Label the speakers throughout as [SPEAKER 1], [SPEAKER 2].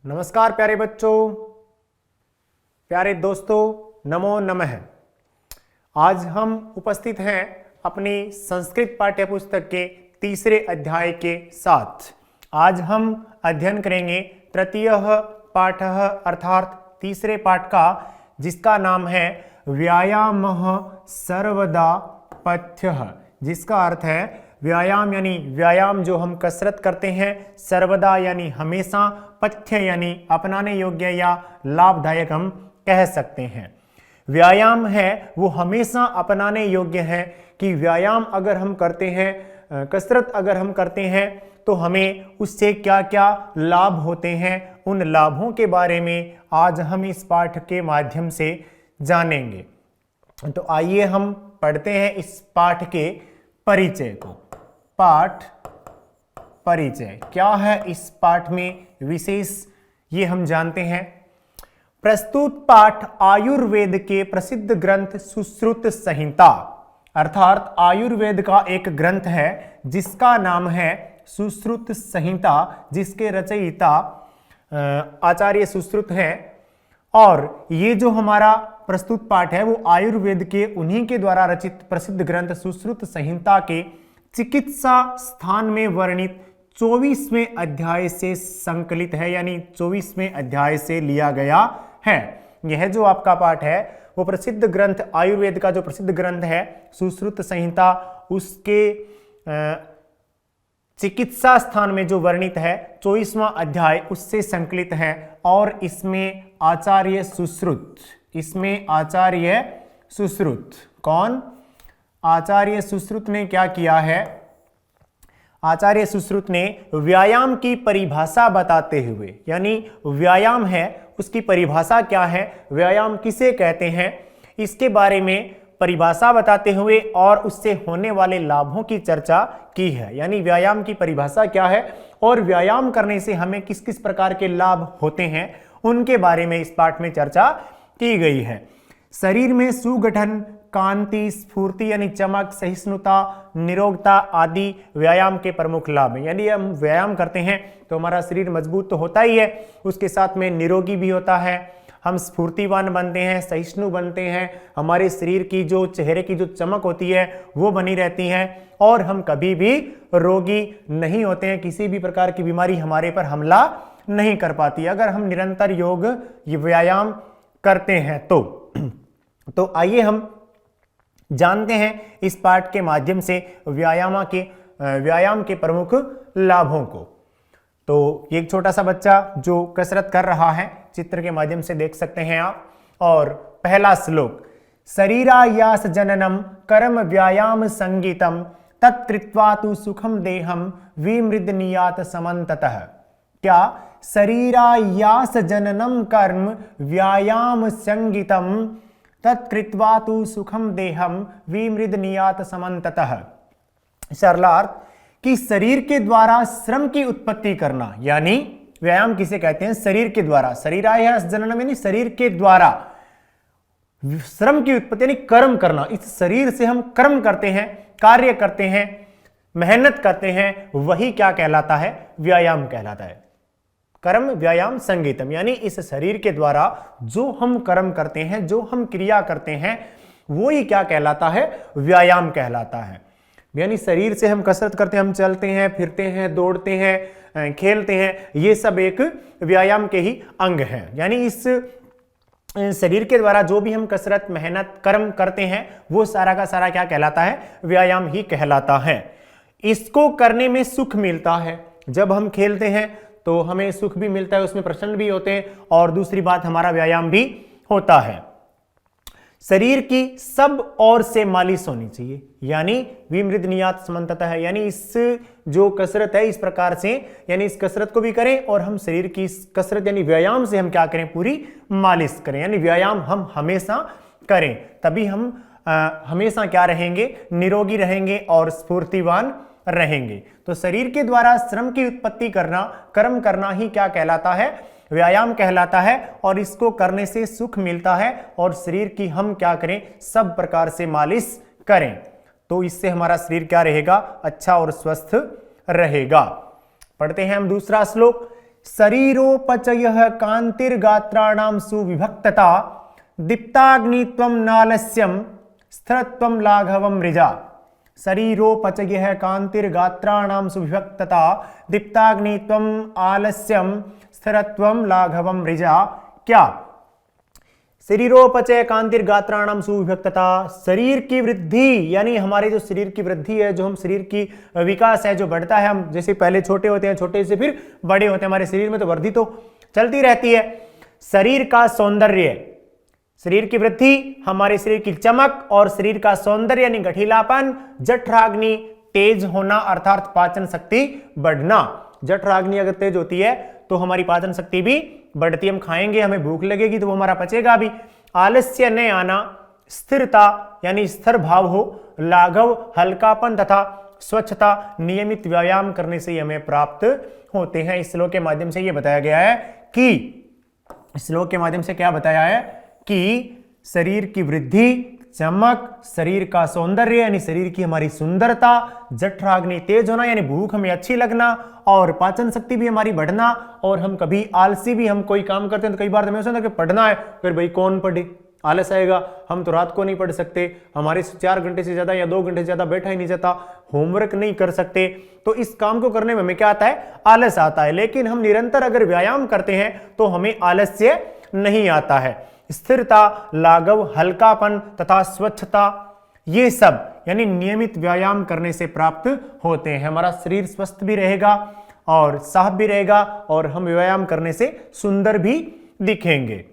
[SPEAKER 1] नमस्कार प्यारे बच्चों, प्यारे दोस्तों, नमो नमः। आज हम उपस्थित हैं अपनी संस्कृत पाठ्य पुस्तक के तीसरे अध्याय के साथ। आज हम अध्ययन करेंगे तृतीय पाठ अर्थात तीसरे पाठ का, जिसका नाम है व्यायामः सर्वदा पथ्यः, जिसका अर्थ है व्यायाम यानी व्यायाम जो हम कसरत करते हैं, सर्वदा यानी हमेशा, पथ्य यानी अपनाने योग्य या लाभदायक हम कह सकते हैं। व्यायाम है वो हमेशा अपनाने योग्य है कि व्यायाम अगर हम करते हैं, कसरत अगर हम करते हैं तो हमें उससे क्या क्या लाभ होते हैं, उन लाभों के बारे में आज हम इस पाठ के माध्यम से जानेंगे। तो आइए हम पढ़ते हैं इस पाठ के परिचय को। पाठ परिचय क्या है इस पाठ में विशेष, ये हम जानते हैं। प्रस्तुत पाठ आयुर्वेद के प्रसिद्ध ग्रंथ सुश्रुत संहिता अर्थात आयुर्वेद का एक ग्रंथ है जिसका नाम है सुश्रुत संहिता, जिसके रचयिता आचार्य सुश्रुत हैं। और ये जो हमारा प्रस्तुत पाठ है वो आयुर्वेद के उन्हीं के द्वारा रचित प्रसिद्ध ग्रंथ सुश्रुत संहिता के चिकित्सा स्थान में वर्णित 24वें अध्याय से संकलित है, यानी 24वें अध्याय से लिया गया है। यह जो आपका पाठ है वो प्रसिद्ध ग्रंथ, आयुर्वेद का जो प्रसिद्ध ग्रंथ है सुश्रुत संहिता, उसके चिकित्सा स्थान में जो वर्णित है 24वां अध्याय उससे संकलित है। और इसमें आचार्य सुश्रुत कौन? आचार्य सुश्रुत ने क्या किया है? आचार्य सुश्रुत ने व्यायाम की परिभाषा बताते हुए, यानी व्यायाम है उसकी परिभाषा क्या है, व्यायाम किसे कहते हैं, इसके बारे में परिभाषा बताते हुए और उससे होने वाले लाभों की चर्चा की है। यानी व्यायाम की परिभाषा क्या है और व्यायाम करने से हमें किस किस प्रकार के लाभ होते हैं, उनके बारे में इस पाठ में चर्चा की गई है। शरीर में सुगठन, कांति, स्फूर्ति यानी चमक, सहिष्णुता, निरोगता आदि व्यायाम के प्रमुख लाभ हैं। यानी हम व्यायाम करते हैं तो हमारा शरीर मजबूत तो होता ही है, उसके साथ में निरोगी भी होता है, हम स्फूर्तिवान बनते हैं, सहिष्णु बनते हैं, हमारे शरीर की जो चेहरे की जो चमक होती है वो बनी रहती है और हम कभी भी रोगी नहीं होते हैं, किसी भी प्रकार की बीमारी हमारे पर हमला नहीं कर पाती अगर हम निरंतर योग व्यायाम करते हैं तो आइए हम जानते हैं इस पाठ के माध्यम से व्यायाम के प्रमुख लाभों को। तो एक छोटा सा बच्चा जो कसरत कर रहा है, चित्र के माध्यम से देख सकते हैं आप। और पहला श्लोक, शरीरायास जननम कर्म व्यायाम संगीतम तत्कृत्वा तु सुखम देहम विमृदनीयात समन्ततः। क्या? शरीरायास जननम कर्म व्यायाम संगीतम तत्कृत्वा तु सुखम देहम विमृदनीयात समन्ततः। सरलार्थ कि शरीर के द्वारा श्रम की उत्पत्ति करना, यानी व्यायाम किसे कहते हैं? शरीर के द्वारा। शरीरायास जननम यानी शरीर के द्वारा श्रम की उत्पत्ति यानी कर्म करना। इस शरीर से हम कर्म करते हैं, कार्य करते हैं, मेहनत करते हैं, वही क्या कहलाता है? व्यायाम कहलाता है। कर्म व्यायाम संगीतम, यानी इस शरीर के द्वारा जो हम कर्म करते हैं, जो हम क्रिया करते हैं, वो ही क्या कहलाता है? व्यायाम कहलाता है। यानी शरीर से हम कसरत करते हैं, हम चलते हैं, फिरते हैं, दौड़ते हैं, खेलते हैं, ये सब एक व्यायाम के ही अंग हैं। यानी इस शरीर के द्वारा जो भी हम कसरत, मेहनत, कर्म करते हैं वो सारा का सारा क्या कहलाता है? व्यायाम ही कहलाता है। इसको करने में सुख मिलता है। जब हम खेलते हैं तो हमें सुख भी मिलता है, उसमें प्रसन्न भी होते हैं और दूसरी बात हमारा व्यायाम भी होता है। शरीर की सब ओर से मालिश होनी चाहिए, यानी विमृदनीयात समन्ततः है। यानी इस जो कसरत है इस प्रकार से, यानी इस कसरत को भी करें और हम शरीर की इस कसरत यानी व्यायाम से हम क्या करें? पूरी मालिश करें। यानी व्यायाम हम हमेशा करें, तभी हम हमेशा क्या रहेंगे? निरोगी रहेंगे और स्फूर्तिवान रहेंगे। तो शरीर के द्वारा श्रम की उत्पत्ति करना, कर्म करना ही क्या कहलाता है? व्यायाम कहलाता है। और इसको करने से सुख मिलता है और शरीर की हम क्या करें? सब प्रकार से मालिश करें, तो इससे हमारा शरीर क्या रहेगा? अच्छा और स्वस्थ रहेगा। पढ़ते हैं हम दूसरा श्लोक, शरीरोपचयः कांतिर्गात्राणां सुविभक्तता दीप्ताग्नित्वं नालस्यं स्थिरत्वं लाघवं मृजा। शरीरोपचयः कांतिर्गात्राणां सुविभक्तता दीप्ताग्नित्वं आलस्यम स्थिरत्वं लाघवम मृजा। क्या? शरीरोपचय कांतिर्गात्राणाम सुविभक्तता, शरीर की वृद्धि, यानी हमारे जो शरीर की वृद्धि है, जो हम शरीर की विकास है जो बढ़ता है, हम जैसे पहले छोटे होते हैं, छोटे से फिर बड़े होते हैं, हमारे शरीर में तो वृद्धि तो चलती रहती है। शरीर का सौंदर्य, शरीर की वृद्धि, हमारे शरीर की चमक और शरीर का सौंदर्य यानी गठीलापन, जठराग्नि तेज होना अर्थात पाचन शक्ति बढ़ना। जठराग्नि अगर तेज होती है तो हमारी पाचन शक्ति भी बढ़ती, हम खाएंगे, हमें भूख लगेगी तो वो हमारा पचेगा भी। आलस्य न आना, स्थिरता यानी स्थिर भाव हो, लाघव हल्कापन तथा स्वच्छता नियमित व्यायाम करने से हमें प्राप्त होते हैं। इस श्लोक के माध्यम से ये बताया गया है कि, इस श्लोक के माध्यम से क्या बताया है कि शरीर की वृद्धि, चमक, शरीर का सौंदर्य यानी शरीर की हमारी सुंदरता, जठराग्नि तेज होना यानी भूख हमें अच्छी लगना, और पाचन शक्ति भी हमारी बढ़ना, और हम कभी आलसी भी, हम कोई काम करते हैं तो कई बार हमें सोचता है कि पढ़ना है, फिर भाई कौन पढ़े, आलस आएगा, हम तो रात को नहीं पढ़ सकते, हमारे 4 घंटे से ज्यादा या 2 घंटे से ज्यादा बैठा ही नहीं जाता, होमवर्क नहीं कर सकते, तो इस काम को करने में हमें क्या आता है? आलस आता है। लेकिन हम निरंतर अगर व्यायाम करते हैं तो हमें आलस्य नहीं आता है। स्थिरता, लाघव, हल्कापन तथा स्वच्छता, ये सब यानी नियमित व्यायाम करने से प्राप्त होते हैं। हमारा शरीर स्वस्थ भी रहेगा और साफ भी रहेगा, और हम व्यायाम करने से सुंदर भी दिखेंगे।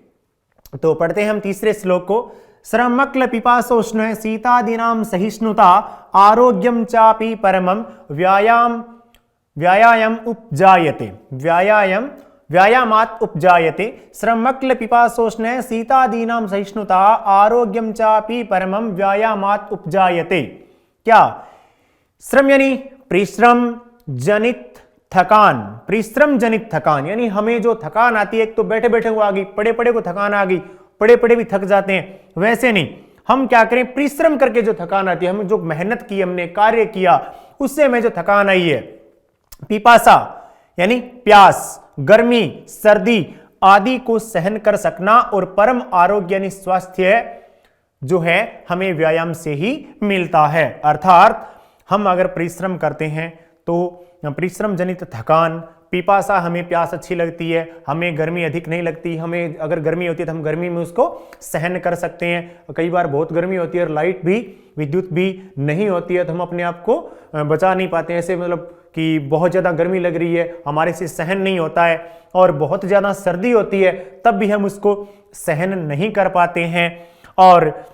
[SPEAKER 1] तो पढ़ते हैं हम तीसरे श्लोक को। श्रमक्ल पिपासोष्ण शीतादीनां सहिष्णुता आरोग्यम चापि परमं व्यायाम उपजायते। व्यायामात् उपजायते। श्रमक्ल पिपासोष्ण शीतादीनां सहिष्णुता आरोग्यम चापि परमं व्यायामात् उपजायते। क्या? श्रम यानी परिश्रम जनित थकान, परिश्रम जनित थकान यानी हमें जो थकान आती है, एक तो बैठे बैठे को आ गई, पड़े पड़े को थकान आ गई, पड़े पड़े भी थक जाते हैं, वैसे नहीं, हम क्या करें? परिश्रम करके जो थकान आती है, हम जो मेहनत की, हमने कार्य किया, उससे हमें जो थकान आई है। पिपासा यानी प्यास, गर्मी, सर्दी आदि को सहन कर सकना, और परम आरोग्य यानी स्वास्थ्य जो है हमें व्यायाम से ही मिलता है। अर्थात हम अगर परिश्रम करते हैं तो परिश्रम जनित थकान, पिपासा हमें प्यास अच्छी लगती है, हमें गर्मी अधिक नहीं लगती, हमें अगर गर्मी होती है तो हम गर्मी में उसको सहन कर सकते हैं। कई बार बहुत गर्मी होती है और लाइट भी, विद्युत भी नहीं होती है तो हम अपने आप को बचा नहीं पाते हैं, ऐसे मतलब कि बहुत ज़्यादा गर्मी लग रही है, हमारे से सहन नहीं होता है, और बहुत ज़्यादा सर्दी होती है तब भी हम उसको सहन नहीं कर पाते हैं। और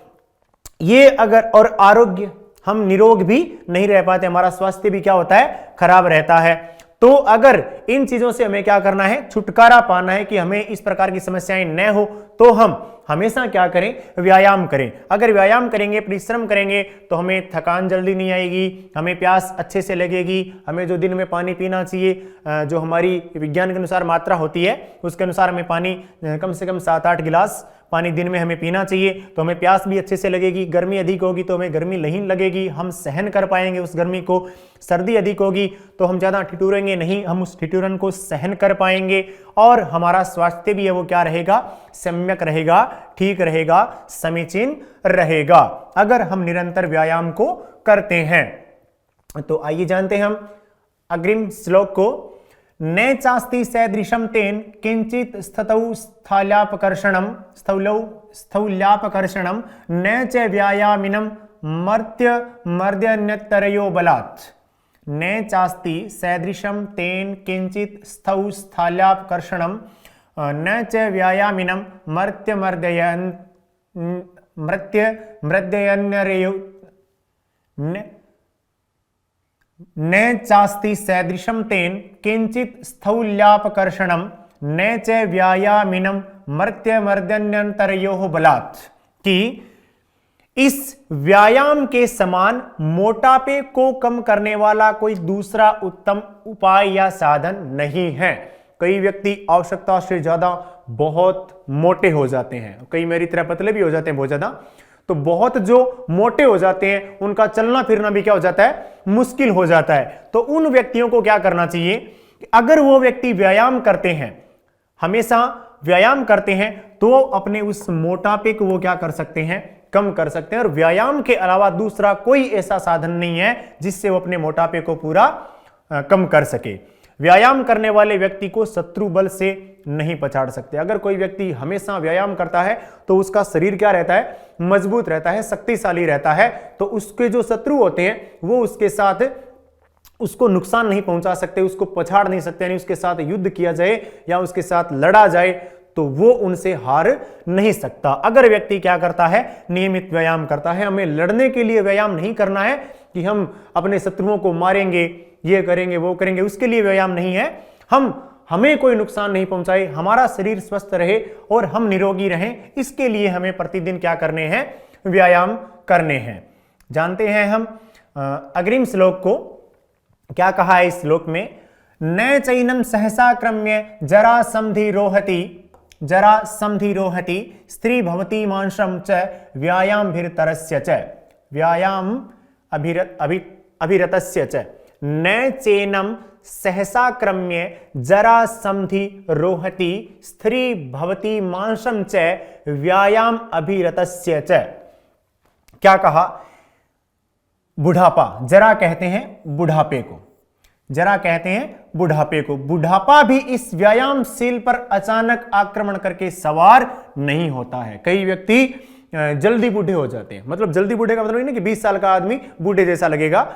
[SPEAKER 1] ये अगर, और आरोग्य, हम निरोग भी नहीं रह पाते, हमारा स्वास्थ्य भी क्या होता है? खराब रहता है। तो अगर इन चीजों से हमें क्या करना है? छुटकारा पाना है कि हमें इस प्रकार की समस्याएं न हो, तो हम हमेशा क्या करें? व्यायाम करें। अगर व्यायाम करेंगे, परिश्रम करेंगे तो हमें थकान जल्दी नहीं आएगी, हमें प्यास अच्छे से लगेगी, हमें जो दिन में पानी पीना चाहिए, जो हमारी विज्ञान के अनुसार मात्रा होती है उसके अनुसार हमें पानी कम से कम 7-8 गिलास पानी दिन में हमें पीना चाहिए, तो हमें प्यास भी अच्छे से लगेगी। गर्मी अधिक होगी तो हमें गर्मी नहीं लगेगी, हम सहन कर पाएंगे उस गर्मी को। सर्दी अधिक होगी तो हम ज़्यादा ठिठुरेंगे नहीं, हम उस ठिठुरन को सहन कर पाएंगे, और हमारा स्वास्थ्य भी है वो क्या रहेगा? सम्यक रहेगा, ठीक रहेगा, समीचीन रहेगा, अगर हम निरंतर व्यायाम को करते हैं। तो आइए जानते हैं हम अग्रिम श्लोक को। न चास्ति सदृशं तेन किंचित स्थतौ स्थौल्यापकर्षणं न च व्यायामिनं मर्त्यन्यतरयो बलात्। न चास्ति सदृशं तेन किंचित स्थौल्यापकर्षणं न च व्यायामिनं मर्त्यन्यतरयो न चास्ति सदृशं तेन किंचित स्थौल्यापकर्षणं न च व्यायामिनं मर्त्यन्यतरयोः बलात्। कि इस व्यायाम के समान मोटापे को कम करने वाला कोई दूसरा उत्तम उपाय या साधन नहीं है। कई व्यक्ति आवश्यकता से ज्यादा बहुत मोटे हो जाते हैं, कई मेरी तरह पतले भी हो जाते हैं बहुत ज्यादा, तो बहुत जो मोटे हो जाते हैं उनका चलना फिरना भी क्या हो जाता है? मुश्किल हो जाता है। तो उन व्यक्तियों को क्या करना चाहिए कि अगर वो व्यक्ति व्यायाम करते हैं, हमेशा व्यायाम करते हैं, तो अपने उस मोटापे को वो क्या कर सकते हैं, कम कर सकते हैं। और व्यायाम के अलावा दूसरा कोई ऐसा साधन नहीं है जिससे वो अपने मोटापे को पूरा कम कर सके। व्यायाम करने वाले व्यक्ति को शत्रु बल से नहीं पछाड़ सकते। अगर कोई व्यक्ति हमेशा व्यायाम करता है तो उसका शरीर क्या रहता है, मजबूत रहता है, शक्तिशाली रहता है। तो उसके जो शत्रु होते हैं वो उसके साथ उसको नुकसान नहीं पहुंचा सकते, उसको पछाड़ नहीं सकते, यानी उसके साथ युद्ध किया जाए या उसके साथ लड़ा जाए तो वो उनसे हार नहीं सकता। अगर व्यक्ति क्या करता है, नियमित व्यायाम करता है। हमें लड़ने के लिए व्यायाम नहीं करना है कि हम अपने शत्रुओं को मारेंगे, ये करेंगे, वो करेंगे, उसके लिए व्यायाम नहीं है। हमें कोई नुकसान नहीं पहुंचाए, हमारा शरीर स्वस्थ रहे और हम निरोगी रहें, इसके लिए हमें प्रतिदिन क्या करने हैं, व्यायाम करने हैं। जानते हैं हम अग्रिम श्लोक को, क्या कहा है इस श्लोक में, न चैनम सहसा क्रम्य जरा समधि रोहति स्त्री भवती मांसम च व्यायाम भिरतरस्य च व्यायाम अभिरतस्य च न चैनम सहसा क्रम्य जरा समधि रोहति स्त्री भवती मांसम च व्यायाम अभिरतस्य च। क्या कहा, बुढ़ापा, जरा कहते हैं बुढ़ापे को, जरा कहते हैं बुढ़ापे को। बुढ़ापा भी इस व्यायामशील पर अचानक आक्रमण करके सवार नहीं होता है। कई व्यक्ति जल्दी बूढ़े हो जाते हैं, मतलब जल्दी बूढ़े का मतलब नहीं ना कि 20 साल का आदमी बूढ़े जैसा लगेगा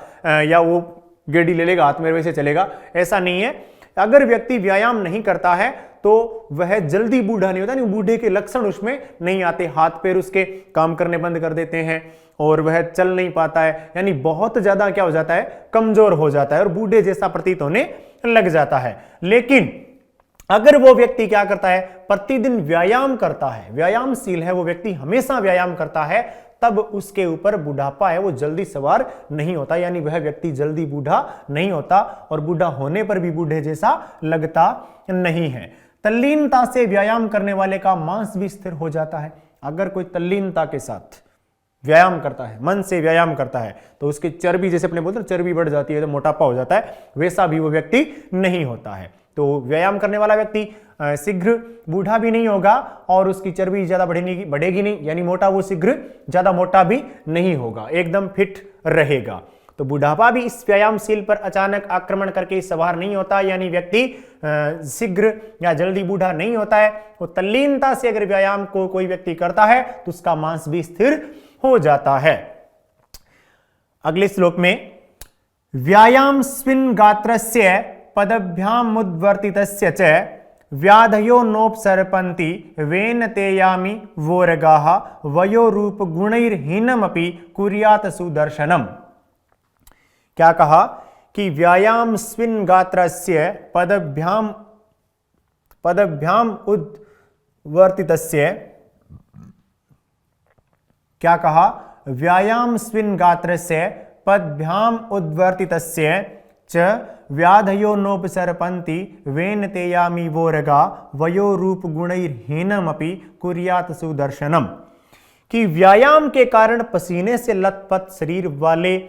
[SPEAKER 1] या वो गेड़ी ले लेगा हाथ में वैसे चलेगा, ऐसा नहीं है। अगर व्यक्ति व्यायाम नहीं करता है तो वह जल्दी बूढ़ा नहीं होता, नहीं, बूढ़े के लक्षण उसमें नहीं आते, हाथ पैर उसके काम करने बंद कर देते हैं और वह चल नहीं पाता है, यानी बहुत ज्यादा क्या हो जाता है, कमजोर हो जाता है और बूढ़े जैसा प्रतीत होने लग जाता है। लेकिन अगर वो व्यक्ति क्या करता है, प्रतिदिन व्यायाम करता है, व्यायामशील है वो व्यक्ति, हमेशा व्यायाम करता है, तब उसके ऊपर बुढ़ापा है वो जल्दी सवार नहीं होता, यानी वह व्यक्ति जल्दी बूढ़ा नहीं होता और बूढ़ा होने पर भी बूढ़े जैसा लगता नहीं है। तल्लीनता से व्यायाम करने वाले का मांस भी स्थिर हो जाता है। अगर कोई तल्लीनता के साथ व्यायाम करता है, मन से व्यायाम करता है, तो उसकी चर्बी, जैसे अपने बोलते हैं चर्बी बढ़ जाती है तो मोटापा हो जाता है, वैसा भी वो व्यक्ति नहीं होता है। तो व्यायाम करने वाला व्यक्ति शीघ्र बूढ़ा भी नहीं होगा और उसकी चर्बी ज्यादा बढ़ेगी नहीं, यानी मोटा वो शीघ्र ज्यादा मोटा भी नहीं होगा, एकदम फिट रहेगा। तो बुढ़ापा भी इस व्यायामशील पर अचानक आक्रमण करके सवार नहीं होता, यानी व्यक्ति शीघ्र या जल्दी बूढ़ा नहीं होता है। तो तल्लीनता से अगर व्यायाम को कोई व्यक्ति करता है तो उसका मांस भी स्थिर हो जाता है। अगले श्लोक में, व्यायाम स्विन गात्रस्य पदभ्याम उद्वर्तितस्य च व्याधयो नोपसर्पन्ति वेन तेयामि वोरगाः वयो रूप गुणैर्हीनमपि कुर्यात् सुदर्शनम। क्या कहा कि व्यायाम स्विन गात्रस्य पदभ्याम उद्वर्तितस्य, क्या कहा, व्यायाम स्विन गात्रस्य पदभ्याम उद्वर्तितस्य च व्याधयो नोपसर्पन्ति वेन तेयामि वोरगा वयो रूप गुणैर्हीनमपि कुर्यात् सुदर्शनम। कि व्यायाम के कारण पसीने से लथपथ शरीर वाले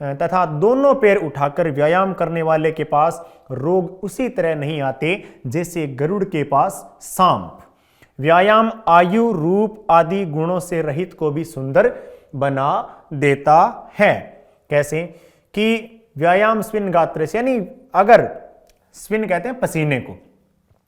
[SPEAKER 1] तथा दोनों पैर उठाकर व्यायाम करने वाले के पास रोग उसी तरह नहीं आते जैसे गरुड़ के पास सांप। व्यायाम आयु, रूप आदि गुणों से रहित को भी सुंदर बना देता है। कैसे कि व्यायाम स्विन गात्र से, यानी अगर स्विन कहते हैं पसीने को,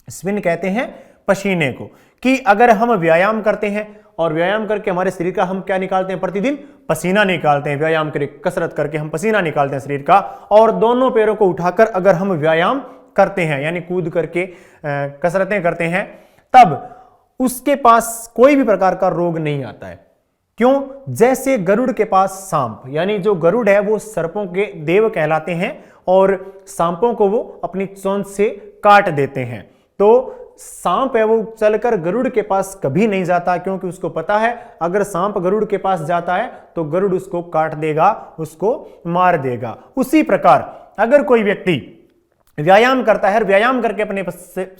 [SPEAKER 1] स्विन कहते हैं पसीने को, कि अगर हम व्यायाम करते हैं और व्यायाम करके हमारे शरीर का हम क्या निकालते हैं, प्रतिदिन पसीना निकालते हैं, व्यायाम करके कसरत करके हम पसीना निकालते हैं शरीर का, और दोनों पैरों को उठाकर अगर हम व्यायाम करते हैं यानी कूद करके कसरतें करते हैं, तब उसके पास कोई भी प्रकार का रोग नहीं आता है। क्यों? जैसे गरुड़ के पास सांप, यानी जो गरुड़ है वो सर्पों के देव कहलाते हैं और सांपों को वो अपनी चोंच से काट देते हैं। तो सांप है वो चलकर गरुड़ के पास कभी नहीं जाता, क्योंकि उसको पता है अगर सांप गरुड़ के पास जाता है तो गरुड़ उसको काट देगा, उसको मार देगा। उसी प्रकार अगर कोई व्यक्ति व्यायाम करता है, व्यायाम करके अपने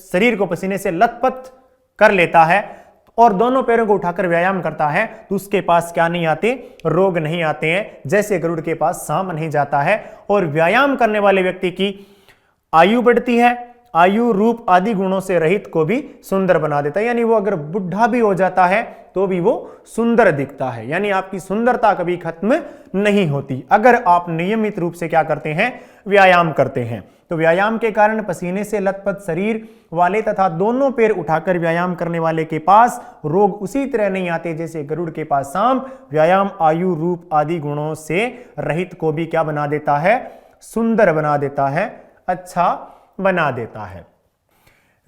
[SPEAKER 1] शरीर को पसीने से लथपथ कर लेता है और दोनों पैरों को उठाकर व्यायाम करता है, तो उसके पास क्या नहीं आते, रोग नहीं आते हैं, जैसे गरुड़ के पास सांप नहीं जाता है। और व्यायाम करने वाले व्यक्ति की आयु बढ़ती है, आयु रूप आदि गुणों से रहित को भी सुंदर बना देता है, यानी वो अगर बुढ़ा भी हो जाता है तो भी वो सुंदर दिखता है, यानी आपकी सुंदरता कभी खत्म नहीं होती अगर आप नियमित रूप से क्या करते हैं, व्यायाम करते हैं। तो व्यायाम के कारण पसीने से लथपथ शरीर वाले तथा दोनों पैर उठाकर व्यायाम करने वाले के पास रोग उसी तरह नहीं आते जैसे गरुड़ के पास सांप। व्यायाम आयु रूप आदि गुणों से रहित को भी क्या बना देता है, सुंदर बना देता है, अच्छा बना देता है।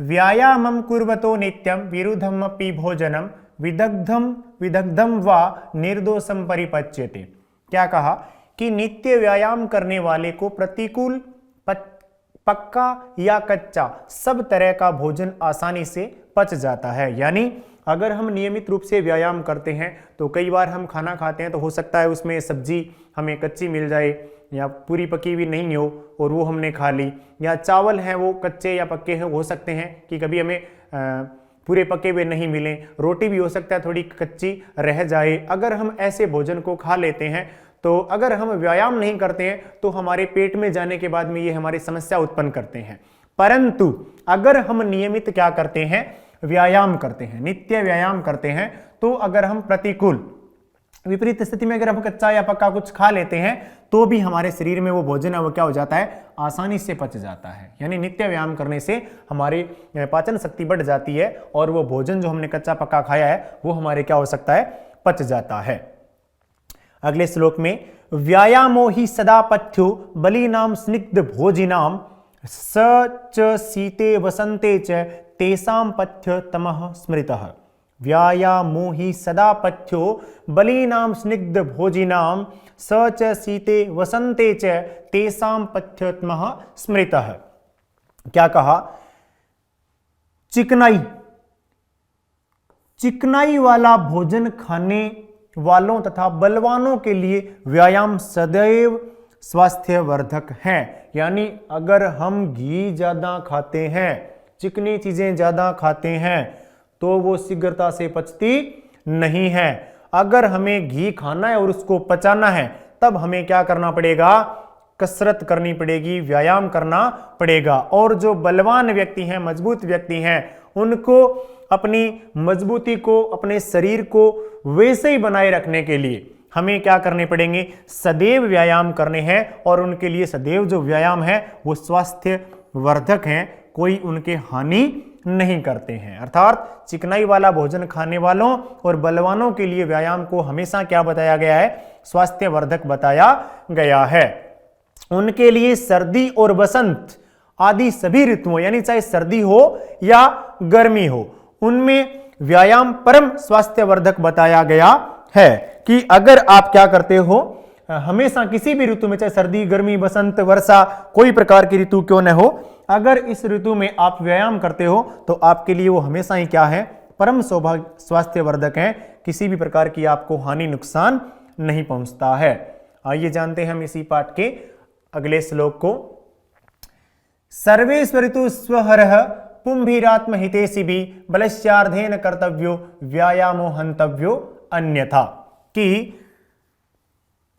[SPEAKER 1] व्यायामं कुर्वतो नित्यं विरुद्धमपि भोजनम विदग्धम वा निर्दोषम परिपच्यते। क्या कहा कि नित्य व्यायाम करने वाले को प्रतिकूल, पक्का या कच्चा सब तरह का भोजन आसानी से पच जाता है। यानी अगर हम नियमित रूप से व्यायाम करते हैं तो कई बार हम खाना खाते हैं तो हो सकता है उसमें सब्जी हमें कच्ची मिल जाए या पूरी पकी हुई नहीं हो और वो हमने खा ली, या चावल हैं वो कच्चे या पक्के हैं, हो सकते हैं कि कभी हमें पूरे पके हुए नहीं मिले, रोटी भी हो सकता है थोड़ी कच्ची रह जाए। अगर हम ऐसे भोजन को खा लेते हैं तो अगर हम व्यायाम नहीं करते हैं तो हमारे पेट में जाने के बाद में ये हमारी समस्या उत्पन्न करते हैं। परंतु अगर हम नियमित क्या करते हैं, व्यायाम करते हैं, नित्य व्यायाम करते हैं, तो अगर हम प्रतिकूल विपरीत स्थिति में अगर हम कच्चा या पक्का कुछ खा लेते हैं तो भी हमारे शरीर में वो भोजन है वो क्या हो जाता है, आसानी से पच जाता है। यानी नित्य व्यायाम करने से हमारी पाचन शक्ति बढ़ जाती है और वो भोजन जो हमने कच्चा पक्का खाया है वो हमारे क्या हो सकता है, पच जाता है। अगले श्लोक में व्यायामो ही सदा पथ्यो बलीनाम स्निग्ध भोजिनाम स च शीते वसंते च तेषां पथ्य तमः स्मृतः। व्यायामो ही सदा पथ्यो बलीनाम स्निग्ध भोजिनाम स च शीते वसंते च तेषां पथ्य तमः स्मृतः। क्या कहा, चिकनाई वाला भोजन खाने वालों तथा बलवानों के लिए व्यायाम सदैव स्वास्थ्यवर्धक है। यानी अगर हम घी ज्यादा खाते हैं, चिकनी चीजें ज्यादा खाते हैं तो वो शीघ्रता से पचती नहीं है। अगर हमें घी खाना है और उसको पचाना है तब हमें क्या करना पड़ेगा, कसरत करनी पड़ेगी, व्यायाम करना पड़ेगा। और जो बलवान व्यक्ति हैं, मजबूत व्यक्ति हैं, उनको अपनी मजबूती को, अपने शरीर को वैसे ही बनाए रखने के लिए हमें क्या करने पड़ेंगे, सदैव व्यायाम करने हैं। और उनके लिए सदैव जो व्यायाम है वो स्वास्थ्य वर्धक हैं, कोई उनके हानि नहीं करते हैं। अर्थात चिकनाई वाला भोजन खाने वालों और बलवानों के लिए व्यायाम को हमेशा क्या बताया गया है, स्वास्थ्य वर्धक बताया गया है। उनके लिए सर्दी और बसंत आदि सभी ऋतुओं, यानी चाहे सर्दी हो या गर्मी हो, उनमें व्यायाम परम स्वास्थ्यवर्धक बताया गया है। कि अगर आप क्या करते हो, हमेशा किसी भी ऋतु में, चाहे सर्दी, गर्मी, बसंत, वर्षा, कोई प्रकार की ऋतु क्यों न हो, अगर इस ऋतु में आप व्यायाम करते हो तो आपके लिए वो हमेशा ही क्या है, परम स्वास्थ्यवर्धक है। किसी भी प्रकार की आपको हानि, नुकसान नहीं पहुंचता है। आइए जानते हैं हम इसी पाठ के अगले श्लोक को। सर्वेश्वरितु स्वहरः पुंभिरात्म हितेसि भी बलस्यार्धेन कर्तव्यो व्यायामो हंतव्यो अन्यथा। कि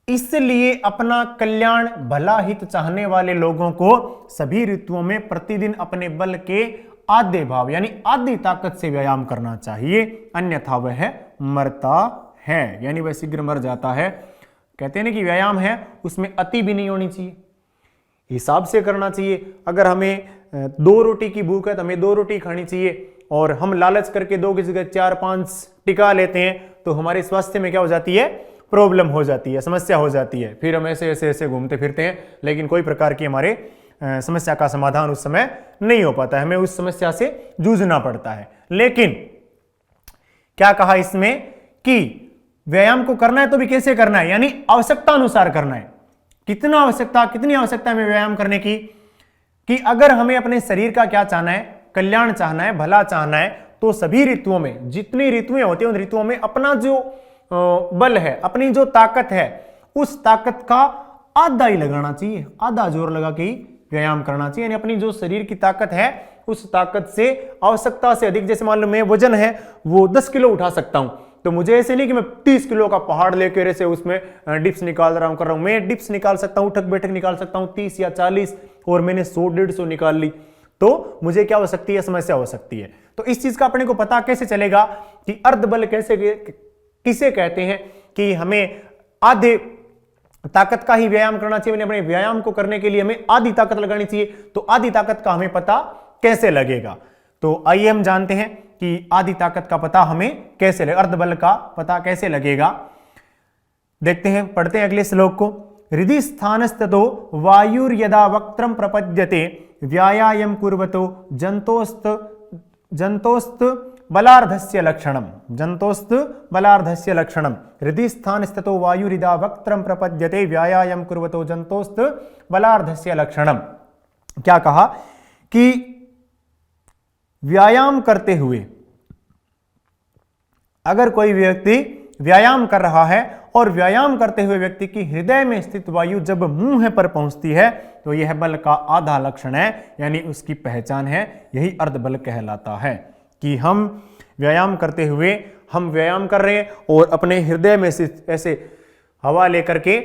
[SPEAKER 1] इसलिए अपना कल्याण, भला हित चाहने वाले लोगों को सभी ऋतुओं में प्रतिदिन अपने बल के आधे भाव यानी आधी ताकत से व्यायाम करना चाहिए, अन्यथा वह मरता है, यानी वह शीघ्र मर जाता है। कहते हैं ना कि व्यायाम है उसमें अति भी नहीं होनी चाहिए, हिसाब से करना चाहिए। अगर हमें 2 रोटी की भूख है तो हमें 2 रोटी खानी चाहिए, और हम लालच करके 2 की जगह 4-5 टिका लेते हैं तो हमारे स्वास्थ्य में क्या हो जाती है, प्रॉब्लम हो जाती है, समस्या हो जाती है। फिर हम ऐसे ऐसे ऐसे घूमते फिरते हैं, लेकिन कोई प्रकार की हमारे समस्या का समाधान उस समय नहीं हो पाता है, हमें उस समस्या से जूझना पड़ता है। लेकिन क्या कहा इसमें कि व्यायाम को करना है तो भी कैसे करना है, यानी आवश्यकता अनुसार करना है। कितनी आवश्यकता है हमें व्यायाम करने की, कि अगर हमें अपने शरीर का क्या चाहना है, कल्याण चाहना है, भला चाहना है, तो सभी ऋतुओं में, जितनी ऋतुएं होती हैं उन ऋतुओं में अपना जो बल है, अपनी जो ताकत है, उस ताकत का आधा ही लगाना चाहिए, आधा जोर लगा के ही व्यायाम करना चाहिए। यानी अपनी जो शरीर की ताकत है उस ताकत से आवश्यकता से अधिक, जैसे मान लो मैं वजन है वो 10 किलो उठा सकता हूं, तो मुझे ऐसे नहीं कि मैं 30 किलो का पहाड़ लेकर ऐसे उसमें डिप्स निकाल रहा हूं, कर रहा हूं। मैं डिप्स निकाल सकता हूं, उठक बैठक निकाल सकता हूं 30 या 40, और मैंने 100-150 निकाल ली तो मुझे क्या हो सकती है, समस्या हो सकती है। तो इस चीज का अपने को पता कैसे चलेगा कि अर्ध बल किसे कहते हैं, कि हमें आधे ताकत का ही व्यायाम करना चाहिए, अपने व्यायाम को करने के लिए हमें आधी ताकत लगानी चाहिए। तो आधी ताकत का हमें पता कैसे लगेगा, तो आइए हम जानते हैं कि आधी ताकत का पता हमें कैसे लगेगा, अर्ध बल का पता कैसे लगेगा। देखते हैं, पढ़ते हैं अगले श्लोक को। हृदि स्थानस्ततो वायुर्यदा वक्त्रम प्रपद्यते व्यायाम कुर्वतो जंतोस्त बलार्धस्य लक्षणम, जंतोस्त बलार्धस्य लक्षणम। हृदि स्थानस्ततो वायुरिदा वक्त्रम प्रपद्यते व्यायाम कुर्वतो जंतोस्त बलार्धस्य लक्षणम। क्या कहा कि व्यायाम करते हुए अगर कोई व्यक्ति व्यायाम कर रहा है और व्यायाम करते हुए व्यक्ति की हृदय में स्थित वायु जब मुंह पर पहुंचती है तो यह बल का आधा लक्षण है, यानी उसकी पहचान है। यही अर्ध बल कहलाता है कि हम व्यायाम करते हुए हम व्यायाम कर रहे हैं और अपने हृदय में से ऐसे हवा लेकर के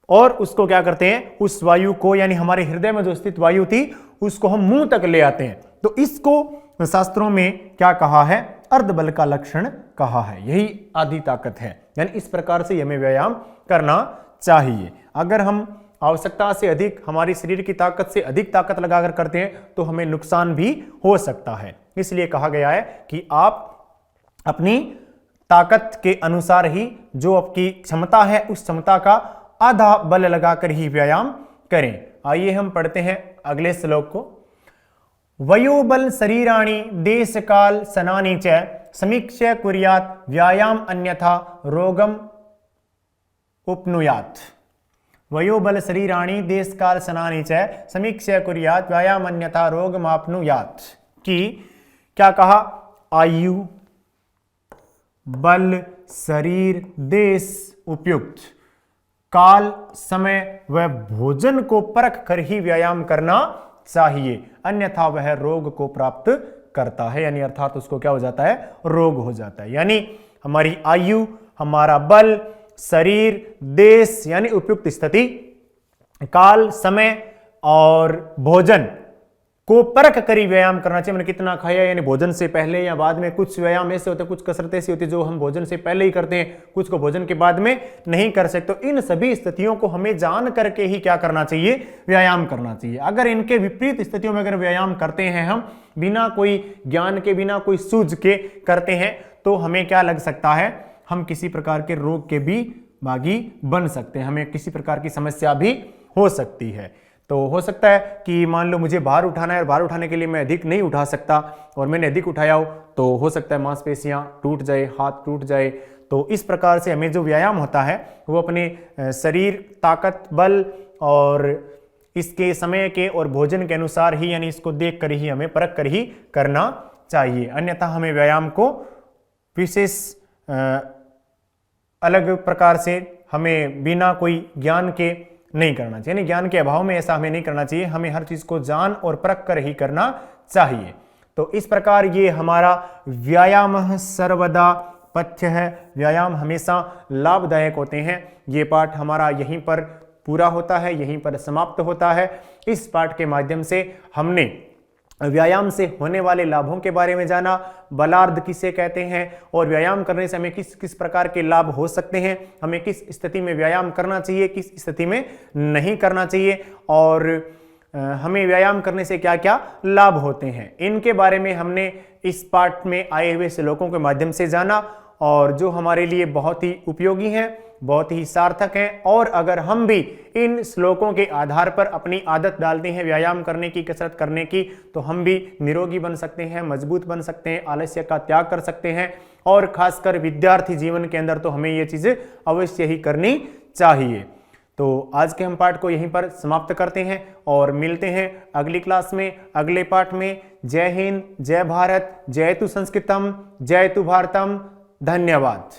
[SPEAKER 1] और उसको क्या करते हैं, उस वायु को, यानी हमारे हृदय में जो स्थित वायु थी उसको हम मुंह तक ले आते हैं। तो इसको शास्त्रों में क्या कहा है, अर्ध बल का लक्षण कहा है। यही आधी ताकत है, यानी इस प्रकार से हमें व्यायाम करना चाहिए। अगर हम आवश्यकता से अधिक, हमारी शरीर की ताकत से अधिक ताकत लगाकर करते हैं तो हमें नुकसान भी हो सकता है। इसलिए कहा गया है कि आप अपनी ताकत के अनुसार ही जो आपकी क्षमता है उस क्षमता का आधा बल लगाकर ही व्यायाम करें। आइए हम पढ़ते हैं अगले श्लोक को। वयोबल शरीराणि देश काल सनानि च समीक्ष्य कुर्यात् व्यायाम अन्यथा रोगम उपनुयात्। वयोबल शरीराणि देश काल सनानि च समीक्ष्य कुर्यात् व्यायाम अन्यथा रोगम आपनुयात्। कि क्या कहा, आयु, बल, शरीर, देश, उपयुक्त काल, समय व भोजन को परख कर ही व्यायाम करना चाहिए, अन्यथा वह रोग को प्राप्त करता है, यानी अर्थात उसको क्या हो जाता है, रोग हो जाता है। यानी हमारी आयु, हमारा बल, शरीर, देश यानी उपयुक्त स्थिति, काल, समय और भोजन को परख कर ही व्यायाम करना चाहिए। मैंने कितना खाया, यानी भोजन से पहले या बाद में। कुछ व्यायाम ऐसे होते हैं, कुछ कसरतें ऐसी होती है जो हम भोजन से पहले ही करते हैं, कुछ को भोजन के बाद में नहीं कर सकते। तो इन सभी स्थितियों को हमें जान करके ही क्या करना चाहिए, व्यायाम करना चाहिए। अगर इनके विपरीत स्थितियों में अगर व्यायाम करते हैं, हम बिना कोई ज्ञान के, बिना कोई सूझ के करते हैं, तो हमें क्या लग सकता है, हम किसी प्रकार के रोग के भी भागी बन सकते हैं, हमें किसी प्रकार की समस्या भी हो सकती है। तो हो सकता है कि मान लो मुझे भार उठाना है और भार उठाने के लिए मैं अधिक नहीं उठा सकता और मैंने अधिक उठाया तो हो सकता है मांसपेशियां टूट जाए, हाथ टूट जाए। तो इस प्रकार से हमें जो व्यायाम होता है वो अपने शरीर, ताकत, बल और इसके समय के और भोजन के अनुसार ही, यानी इसको देख कर ही, हमें परख कर ही करना चाहिए। अन्यथा हमें व्यायाम को विशेष अलग प्रकार से हमें बिना कोई ज्ञान के नहीं करना चाहिए, यानी ज्ञान के अभाव में ऐसा हमें नहीं करना चाहिए। हमें हर चीज को जान और परख कर ही करना चाहिए। तो इस प्रकार ये हमारा व्यायाम सर्वदा पथ्य है, व्यायाम हमेशा लाभदायक होते हैं। ये पाठ हमारा यहीं पर पूरा होता है, यहीं पर समाप्त होता है। इस पाठ के माध्यम से हमने व्यायाम से होने वाले लाभों के बारे में जाना, बलार्ध किसे कहते हैं और व्यायाम करने से हमें किस किस प्रकार के लाभ हो सकते हैं, हमें किस स्थिति में व्यायाम करना चाहिए, किस स्थिति में नहीं करना चाहिए, और हमें व्यायाम करने से क्या क्या लाभ होते हैं, इनके बारे में हमने इस पाठ में आए हुए श्लोकों के माध्यम से जाना, और जो हमारे लिए बहुत ही उपयोगी हैं, बहुत ही सार्थक हैं। और अगर हम भी इन श्लोकों के आधार पर अपनी आदत डालते हैं व्यायाम करने की, कसरत करने की, तो हम भी निरोगी बन सकते हैं, मजबूत बन सकते हैं, आलस्य का त्याग कर सकते हैं। और खासकर विद्यार्थी जीवन के अंदर तो हमें ये चीजें अवश्य ही करनी चाहिए। तो आज के हम पाठ को यहीं पर समाप्त करते हैं और मिलते हैं अगली क्लास में, अगले पाठ में। जय हिंद, जय भारत, जय तु संस्कृतम, जय तु भारतम। धन्यवाद।